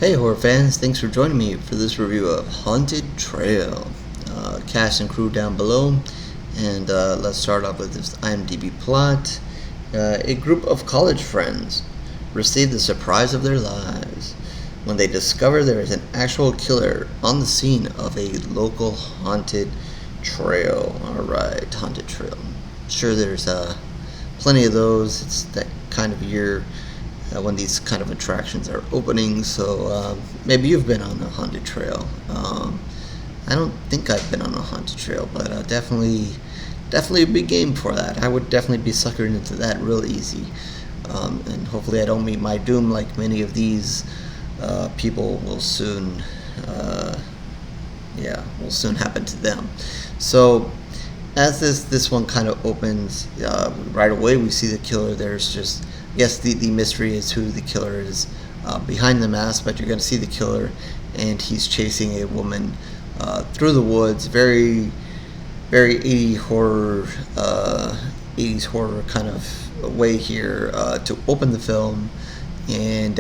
Hey horror fans, thanks for joining me for this review of Haunted Trail. Cast and crew down below, and let's start off with this IMDb plot. A group of college friends receive the surprise of their lives when they discover there is an actual killer on the scene of a local haunted trail. Alright, haunted trail. Sure, there's plenty of those. It's that kind of year when these kind of attractions are opening, so maybe you've been on a haunted trail. I don't think I've been on a haunted trail, but definitely a big game for that. I would definitely be suckered into that real easy, and hopefully I don't meet my doom like many of these people will soon will soon happen to them. So as this one kind of opens, right away we see the killer. There's just, I guess the mystery is who the killer is behind the mask, but you're going to see the killer, and he's chasing a woman through the woods. Very, very 80s horror kind of way here to open the film. And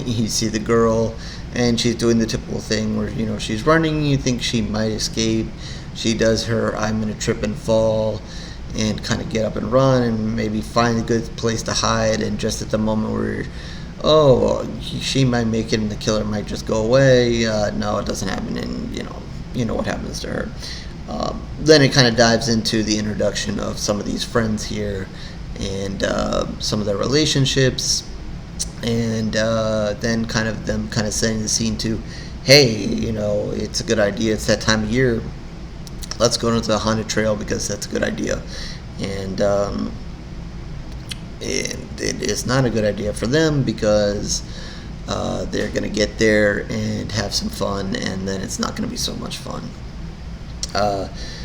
you see the girl, and she's doing the typical thing where she's running. You think she might escape. She does her "I'm gonna trip and fall" and kind of get up and run and maybe find a good place to hide, and just at the moment where she might make it and the killer might just go away, no, it doesn't happen, and you know what happens to her. Then it kind of dives into the introduction of some of these friends here, and some of their relationships, and then kind of them kind of setting the scene to, hey, it's a good idea, it's that time of year, let's go into the haunted trail because that's a good idea. And it is not a good idea for them because they're going to get there and have some fun, and then it's not going to be so much fun.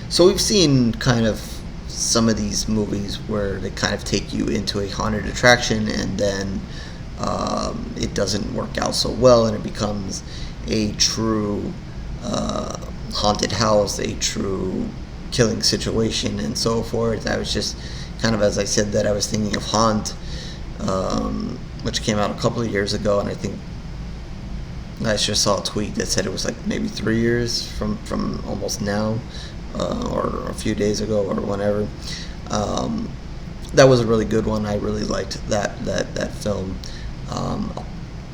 So we've seen kind of some of these movies where they kind of take you into a haunted attraction, and then it doesn't work out so well, and it becomes a true haunted house, a true killing situation, and so forth. I was just kind of, as I said that, I was thinking of Haunt, which came out a couple of years ago, and I think I just saw a tweet that said it was like maybe 3 years from almost now, or a few days ago, or whenever. That was a really good one. I really liked that film,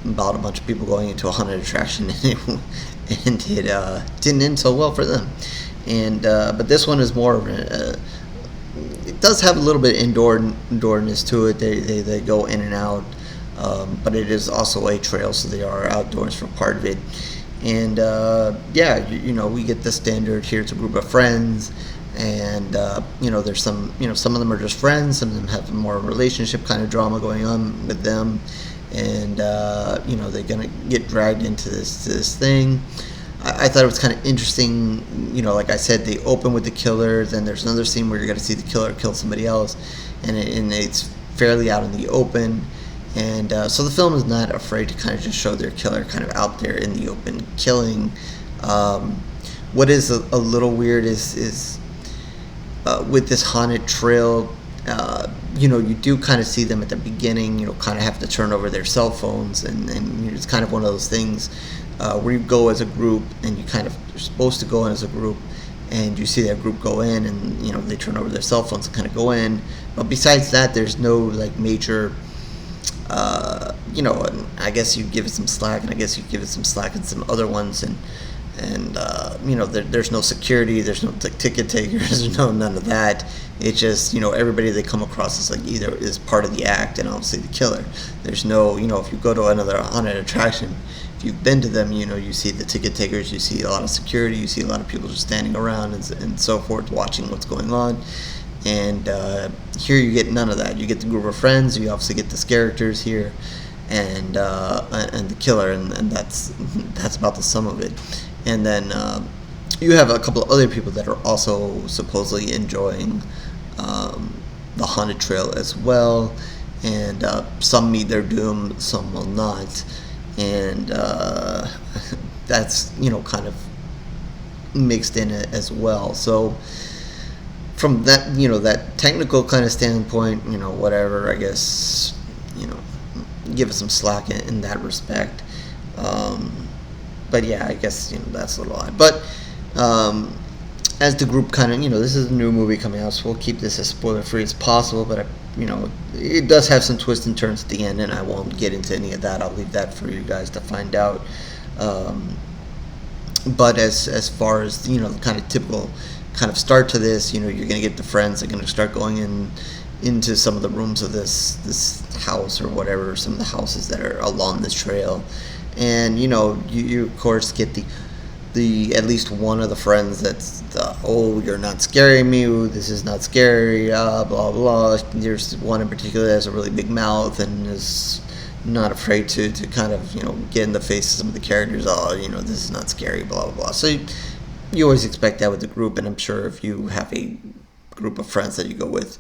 about a bunch of people going into a haunted attraction, and it didn't end so well for them. And but this one is more of it does have a little bit of indoorness to it. They go in and out, but it is also a trail, so they are outdoors for part of it. And we get the standard here. It's a group of friends, and there's some some of them are just friends, some of them have more relationship kind of drama going on with them, and they're gonna get dragged into this thing. I thought it was kind of interesting. Like I said, they open with the killer, then there's another scene where you're going to see the killer kill somebody else, and it's fairly out in the open. And so the film is not afraid to kind of just show their killer kind of out there in the open killing. What is a little weird is with this haunted trail, you do kind of see them at the beginning, kind of have to turn over their cell phones, and it's kind of one of those things where you go as a group, and you're supposed to go in as a group, and you see that group go in, and they turn over their cell phones and kind of go in. But besides that, there's no like major, and I guess you give it some slack, and I guess you give it some slack in some other ones, and there's no security, there's no ticket takers, there's none of that. It's just everybody they come across is like either is part of the act, and obviously the killer. There's no if you go to another haunted attraction, if you've been to them, you see the ticket takers, you see a lot of security, you see a lot of people just standing around and so forth, watching what's going on. And here you get none of that. You get the group of friends, you obviously get the characters here, and the killer, and that's about the sum of it. And then you have a couple of other people that are also supposedly enjoying the haunted trail as well, and some meet their doom, some will not, and that's kind of mixed in it as well. So from that that technical kind of standpoint, whatever, I guess give us some slack in that respect. Um, but yeah, I guess that's a little odd. But as the group kind of this is a new movie coming out, so we'll keep this as spoiler free as possible. But it does have some twists and turns at the end, and I won't get into any of that. I'll leave that for you guys to find out. Um, but as far as the kind of typical kind of start to this, you're gonna get the friends are gonna start going into some of the rooms of this house or whatever, some of the houses that are along this trail, and you of course get the at least one of the friends that's oh, you're not scaring me, ooh, this is not scary, blah blah. There's one in particular that has a really big mouth and is not afraid to kind of get in the face of some of the characters. Oh, this is not scary, blah blah blah. So you always expect that with the group, and I'm sure if you have a group of friends that you go with,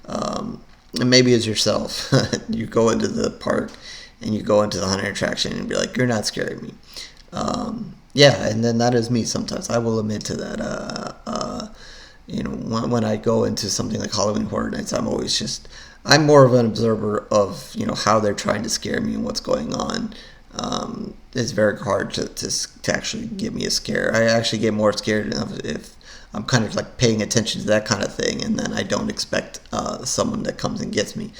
and maybe as yourself, you go into the park and you go into the haunted attraction and be like, you're not scaring me. Yeah, and then that is me sometimes. I will admit to that. When I go into something like Halloween Horror Nights, I'm more of an observer of how they're trying to scare me and what's going on. It's very hard to actually give me a scare. I actually get more scared if I'm kind of like paying attention to that kind of thing, and then I don't expect someone that comes and gets me.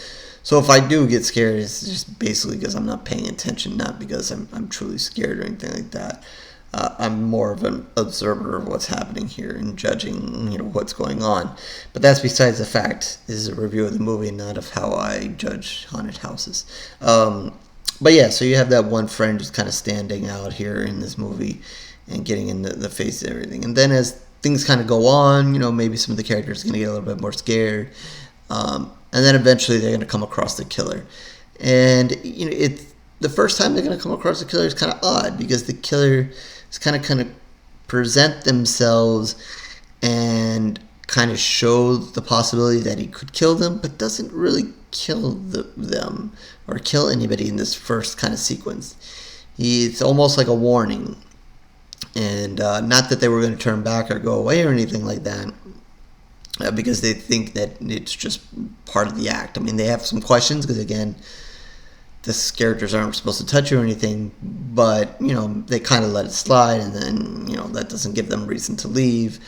So if I do get scared, it's just basically because I'm not paying attention, not because I'm truly scared or anything like that. I'm more of an observer of what's happening here and judging, what's going on. But that's besides the fact. This is a review of the movie, not of how I judge haunted houses. But yeah, so you have that one friend who's kind of standing out here in this movie and getting in the face of everything. And then as things kind of go on, maybe some of the characters are going to get a little bit more scared. And then eventually they're going to come across the killer. And, the first time they're going to come across the killer is kind of odd because the killer is kind of present themselves and kind of show the possibility that he could kill them, but doesn't really kill them or kill anybody in this first kind of sequence. It's almost like a warning. And not that they were going to turn back or go away or anything like that, because they think that it's just part of the act. I mean, they have some questions because, again, the characters aren't supposed to touch you or anything, but, they kind of let it slide, and then, that doesn't give them reason to leave.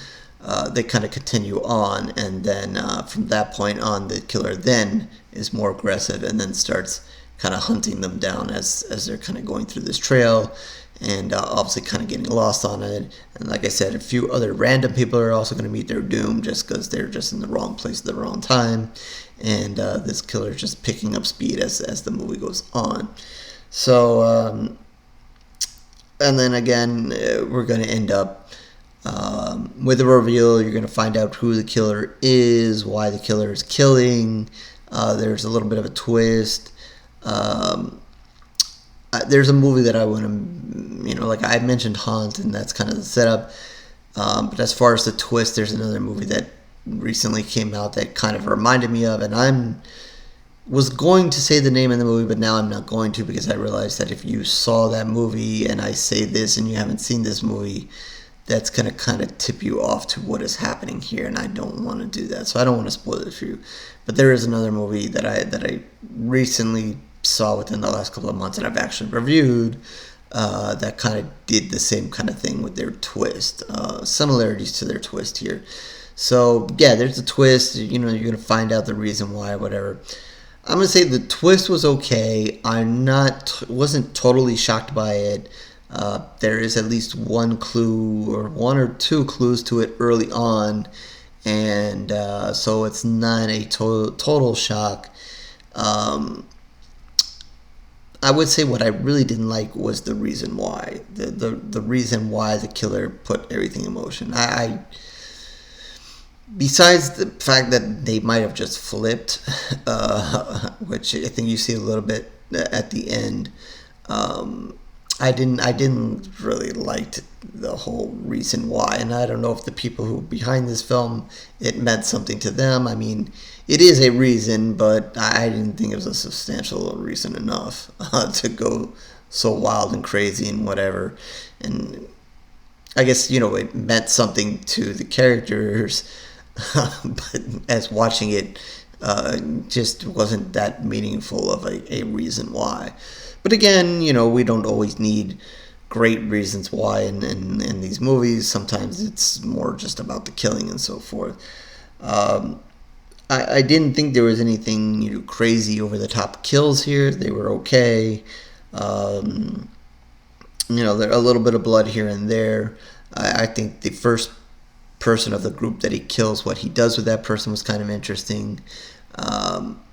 They kind of continue on, and then from that point on, the killer then is more aggressive and then starts kind of hunting them down as they're kind of going through this trail, and obviously kind of getting lost on it. And like I said, a few other random people are also going to meet their doom just because they're just in the wrong place at the wrong time. And this killer is just picking up speed as the movie goes on. So, and then again, we're going to end up with a reveal. You're going to find out who the killer is, why the killer is killing. There's a little bit of a twist. There's a movie that I want to, like I mentioned Haunt, and that's kind of the setup. But as far as the twist, there's another movie that recently came out that kind of reminded me of, and was going to say the name of the movie, but now I'm not going to, because I realized that if you saw that movie and I say this and you haven't seen this movie, that's going to kind of tip you off to what is happening here, and I don't want to do that, so I don't want to spoil it for you. But there is another movie that I recently saw within the last couple of months, and I've actually reviewed, that kind of did the same kind of thing with their twist, similarities to their twist here. So yeah, there's a twist. You're gonna find out the reason why, whatever. I'm gonna say the twist was okay. Wasn't totally shocked by it. There is at least one clue or one or two clues to it early on, and so it's not a total shock. I would say what I really didn't like was the reason why. The reason why the killer put everything in motion. Besides the fact that they might have just flipped, which I think you see a little bit at the end, I didn't really like the whole reason why, and I don't know if the people who behind this film, it meant something to them. I mean, it is a reason, but I didn't think it was a substantial reason enough to go so wild and crazy and whatever. And I guess it meant something to the characters. But as watching it, just wasn't that meaningful of a reason why. But again, we don't always need great reasons why in these movies. Sometimes it's more just about the killing and so forth. Um, I didn't think there was anything crazy over the top kills here. They were okay. Um, there a little bit of blood here and there. I think the first person of the group that he kills, what he does with that person was kind of interesting.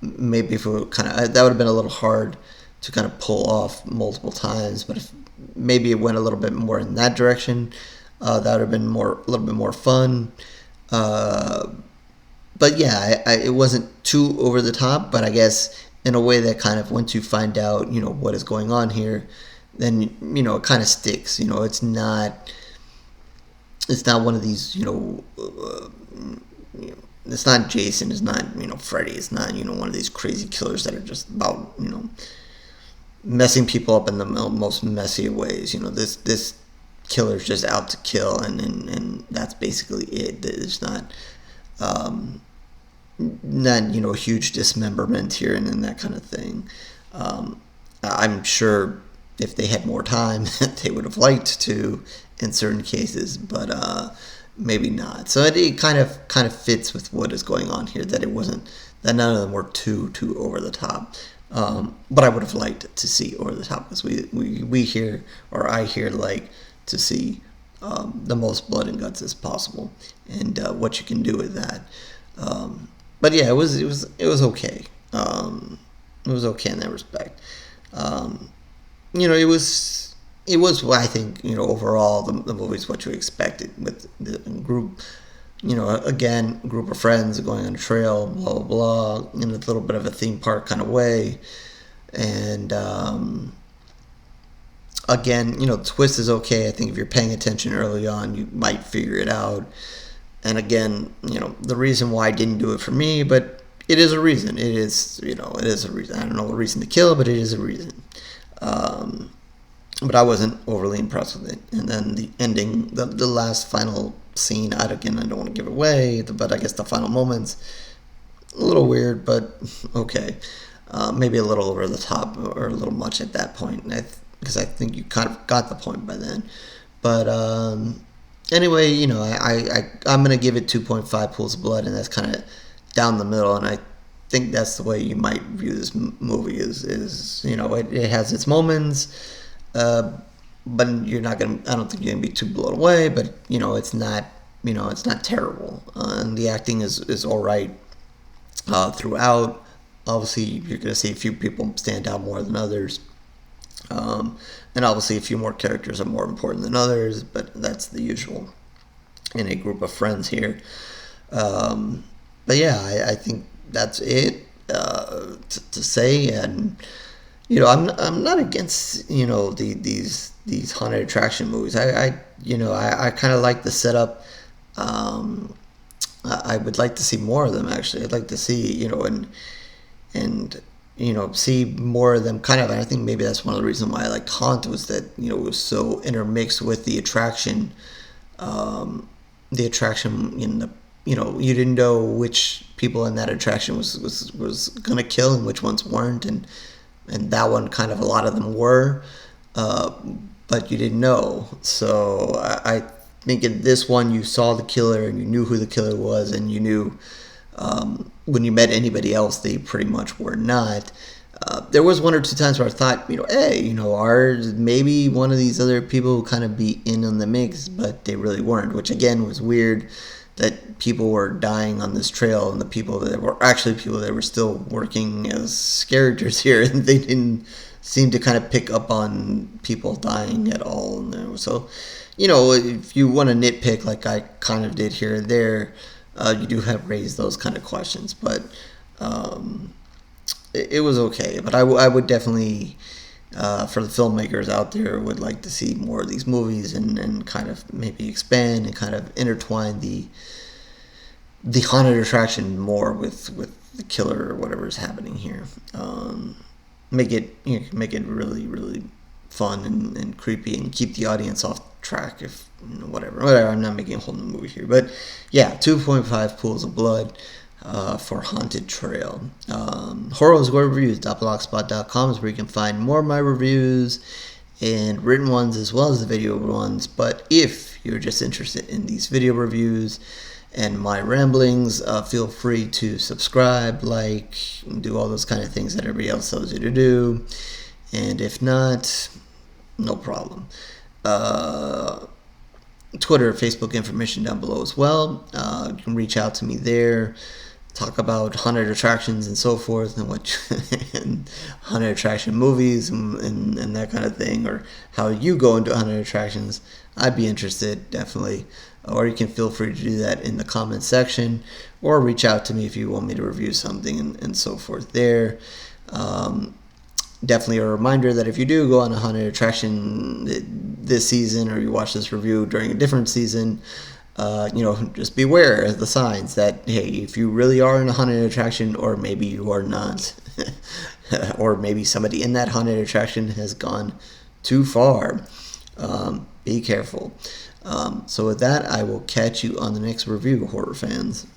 Maybe if it that would have been a little hard to kind of pull off multiple times, but if maybe it went a little bit more in that direction, that would have been a little bit more fun. But yeah, it wasn't too over the top, but I guess in a way that kind of once you find out, what is going on here, then it kind of sticks. It's not one of these, it's not Jason, it's not Freddy, it's not one of these crazy killers that are just about messing people up in the most messy of ways. This killer's just out to kill, and that's basically it. It's not huge dismemberment here and that kind of thing. I'm sure if they had more time, they would have liked to in certain cases, but maybe not. So it kind of fits with what is going on here. That none of them were too over the top. But I would have liked to see over the top, because we hear, or I hear, like to see the most blood and guts as possible, and what you can do with that. But yeah, it was okay. It was okay in that respect. It was I think overall the movie's what you expected with the group. Again, group of friends going on a trail, blah blah blah, in a little bit of a theme park kind of way, and again, twist is okay. I think if you're paying attention early on, you might figure it out. And again, the reason why I didn't do it for me, but it is a reason. It is a reason. I don't know a reason to kill, but it is a reason. But I wasn't overly impressed with it. And then the ending, the last final scene, I don't want to give it away, but I guess the final moments, a little weird, but okay. Maybe a little over the top or a little much at that point, because I think you kind of got the point by then. But anyway, I'm going to give it 2.5 pools of blood, and that's kind of down the middle, and I think that's the way you might view this movie is it has its moments, but you're not gonna. I don't think you're gonna be too blown away. But it's not. It's not terrible, and the acting is all right throughout. Obviously, you're gonna see a few people stand out more than others, and obviously a few more characters are more important than others. But that's the usual in a group of friends here. But yeah, I think that's it to say, and I'm not against these haunted attraction movies. I kind of like the setup. I would like to see more of them, actually. I'd like to see and see more of them. Kind of, and I think maybe that's one of the reasons why I liked Haunt, was that it was so intermixed with the attraction. The attraction in the you didn't know which people in that attraction was gonna kill and which ones weren't, and that one kind of, a lot of them were, but you didn't know. So I think in this one you saw the killer and you knew who the killer was, and you knew when you met anybody else they pretty much were not. There was one or two times where I thought, hey, are maybe one of these other people kind of be in on the mix, but they really weren't, which again was weird, that people were dying on this trail, and the people that were actually people that were still working as characters here, and they didn't seem to kind of pick up on people dying at all. So, if you want to nitpick like I kind of did here and there, you do have raised those kind of questions, but it was okay. But I would definitely, for the filmmakers out there, would like to see more of these movies and kind of maybe expand and kind of intertwine the haunted attraction more with the killer or whatever is happening here. Make it really really fun and creepy, and keep the audience off track. If whatever. I'm not making a whole new movie here, but yeah, 2.5 pools of blood. for Haunted Trail. Horrorreviews.blogspot.com is where you can find more of my reviews and written ones as well as the video ones. But if you're just interested in these video reviews and my ramblings, feel free to subscribe, like, do all those kind of things that everybody else tells you to do. And if not, no problem. Twitter, Facebook information down below as well. You can reach out to me there, talk about haunted attractions and so forth, and what and haunted attraction movies and that kind of thing, or how you go into haunted attractions. I'd be interested, definitely. Or you can feel free to do that in the comment section, or reach out to me if you want me to review something and so forth there. Definitely a reminder that if you do go on a haunted attraction this season, or you watch this review during a different season, just beware of the signs that, hey, if you really are in a haunted attraction, or maybe you are not, or maybe somebody in that haunted attraction has gone too far, be careful. So with that, I will catch you on the next review, horror fans.